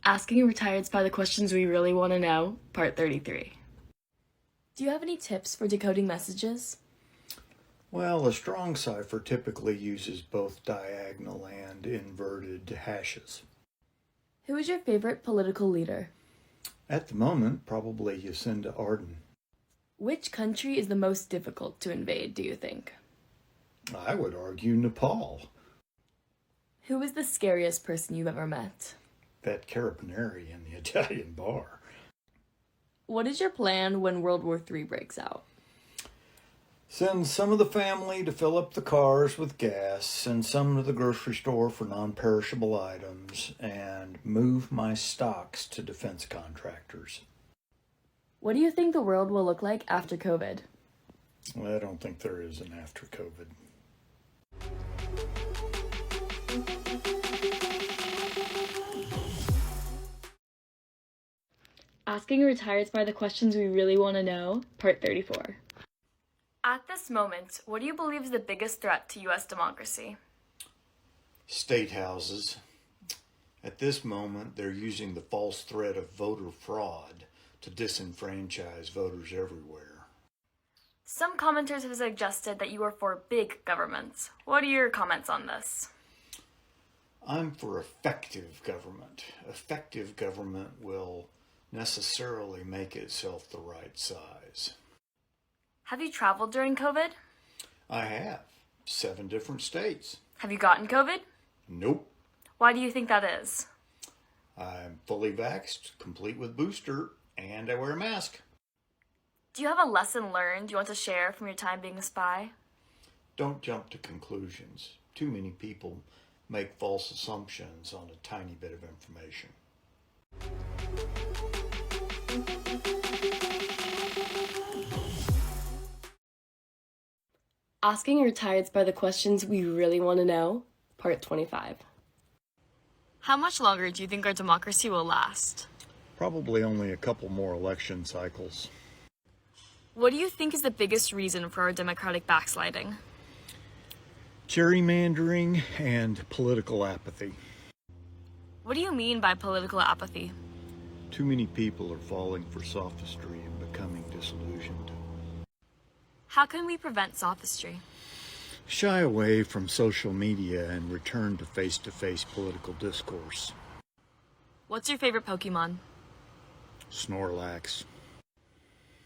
Asking retareds by the questions we really want to know, part 33. Do you have any tips for decoding messages? Well, a strong cipher typically uses both diagonal and inverted hashes. Who is your favorite political leader? At the moment, probably Jacinda Ardern. Which country is the most difficult to invade, do you think? I would argue Nepal. Who is the scariest person you've ever met? That Carabinieri in the Italian bar. What is your plan when World War III breaks out? Send some of the family to fill up the cars with gas, send some to the grocery store for non-perishable items, and move my stocks to defense contractors. What do you think the world will look like after COVID? Well, I don't think there is an after COVID. Asking retareds by the questions we really want to know, part 34. At this moment, what do you believe is the biggest threat to U.S. democracy? State houses. At this moment, they're using the false threat of voter fraud to disenfranchise voters everywhere. Some commenters have suggested that you are for big government. What are your comments on this? I'm for effective government. Effective government will necessarily make itself the right size. Have you traveled during COVID? I have. 7 different states. Have you gotten COVID? Nope. Why do you think that is? I'm fully vaxxed, complete with booster, and I wear a mask. Do you have a lesson learned you want to share from your time being a spy? Don't jump to conclusions. Too many people make false assumptions on a tiny bit of information. Asking retareds by the questions we really want to know, part 25. How much longer do you think our democracy will last? Probably only a couple more election cycles. What do you think is the biggest reason for our democratic backsliding? Gerrymandering and political apathy. What do you mean by political apathy? Too many people are falling for sophistry and becoming disillusioned. How can we prevent sophistry? Shy away from social media and return to face-to-face political discourse. What's your favorite Pokemon? Snorlax.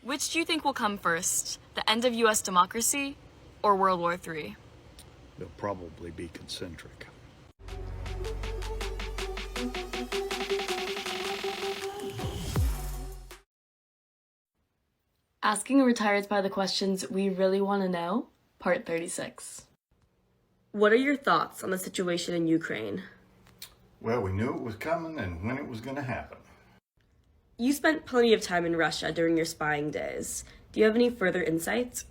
Which do you think will come first, the end of U.S. democracy or World War III? They'll probably be concentric. Asking retareds by the questions we really want to know, part 36. What are your thoughts on the situation in Ukraine? Well, we knew it was coming and when it was going to happen. You spent plenty of time in Russia during your spying days. Do you have any further insights?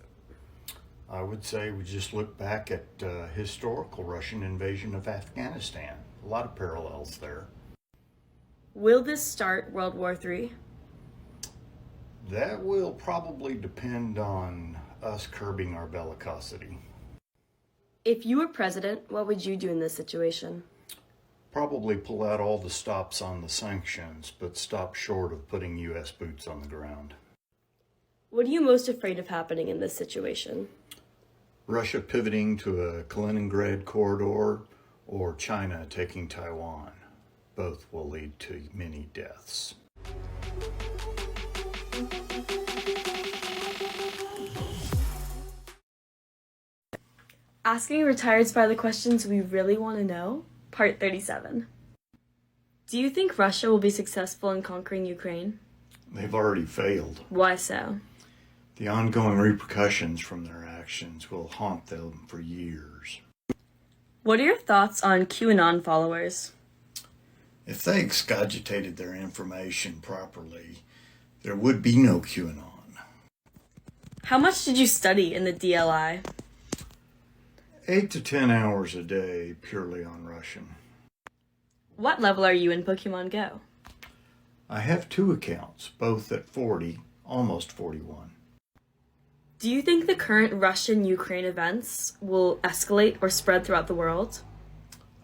I would say we just look back at historical Russian invasion of Afghanistan. A lot of parallels there. Will this start World War III? That will probably depend on us curbing our bellicosity. If you were president, what would you do in this situation? Probably pull out all the stops on the sanctions, but stop short of putting U.S. boots on the ground. What are you most afraid of happening in this situation? Russia pivoting to a Kaliningrad corridor or China taking Taiwan. Both will lead to many deaths. Asking retareds by the questions we really want to know, part 37. Do you think Russia will be successful in conquering Ukraine? They've already failed. Why so? The ongoing repercussions from their actions will haunt them for years. What are your thoughts on QAnon followers? If they excogitated their information properly, there would be no QAnon. How much did you study in the DLI? 8 to 10 hours a day purely on Russian. What level are you in Pokemon Go? I have 2 accounts, both at 40, almost 41. Do you think the current Russian-Ukraine events will escalate or spread throughout the world?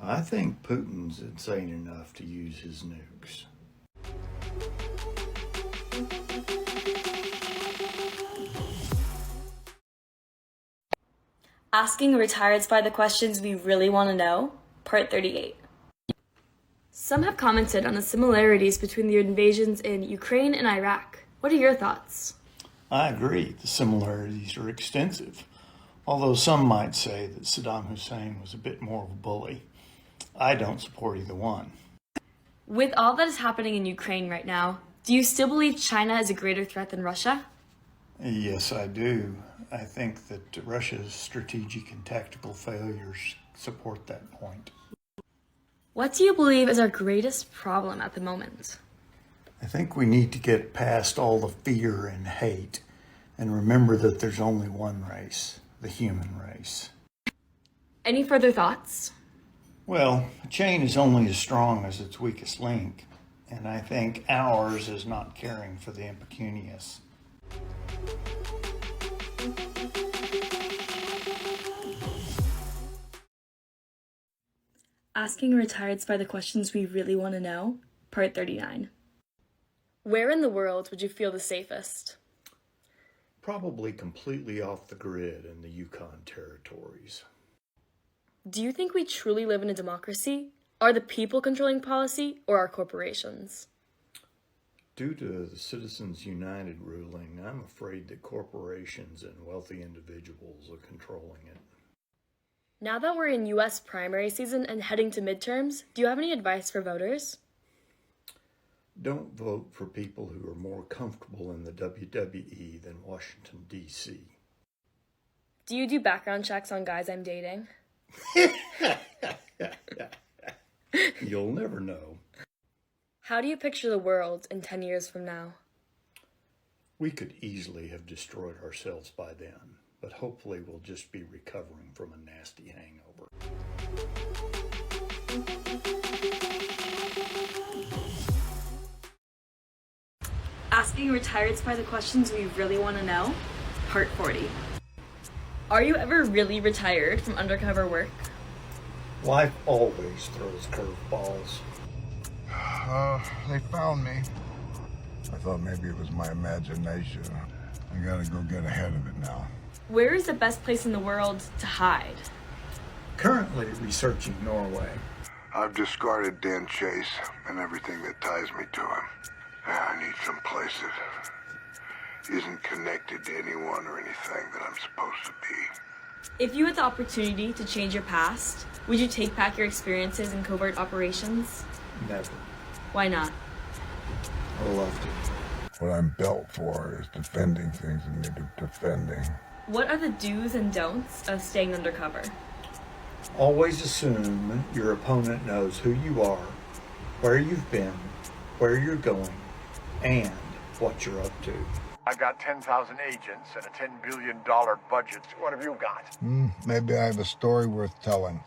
I think Putin's insane enough to use his nukes. Asking retired spy the questions we really want to know, part 38. Some have commented on the similarities between the invasions in Ukraine and Iraq. What are your thoughts? I agree, the similarities are extensive, although some might say that Saddam Hussein was a bit more of a bully. I don't support either one. With all that is happening in Ukraine right now, do you still believe China is a greater threat than Russia? Yes, I do. I think that Russia's strategic and tactical failures support that point. What do you believe is our greatest problem at the moment? I think we need to get past all the fear and hate and remember that there's only one race, the human race. Any further thoughts? Well, a chain is only as strong as its weakest link, and I think ours is not caring for the impecunious. Asking retired spy the questions we really want to know, part 39. Where in the world would you feel the safest? Probably completely off the grid in the Yukon territories. Do you think we truly live in a democracy? Are the people controlling policy or our corporations? Due to the Citizens United ruling, I'm afraid that corporations and wealthy individuals are controlling it. Now that we're in U.S. primary season and heading to midterms, do you have any advice for voters? Don't vote for people who are more comfortable in the WWE than Washington, D.C. Do you do background checks on guys I'm dating? You'll never know. How do you picture the world in 10 years from now? We could easily have destroyed ourselves by then, but hopefully we'll just be recovering from a nasty hangover. Asking retired spy the questions we really want to know, part 40. Are you ever really retired from undercover work? Life always throws curveballs. They found me. I thought maybe it was my imagination. I gotta go get ahead of it now. Where is the best place in the world to hide? Currently researching Norway. I've discarded Dan Chase and everything that ties me to him. I need some place that isn't connected to anyone or anything that I'm supposed to be. If you had the opportunity to change your past, would you take back your experiences in covert operations? Never. Why not? I love to. What I'm built for is defending things that need defending. What are the do's and don'ts of staying undercover? Always assume your opponent knows who you are, where you've been, where you're going, and what you're up to. I got 10,000 agents and a $10 billion budget. What have you got? Maybe I have a story worth telling.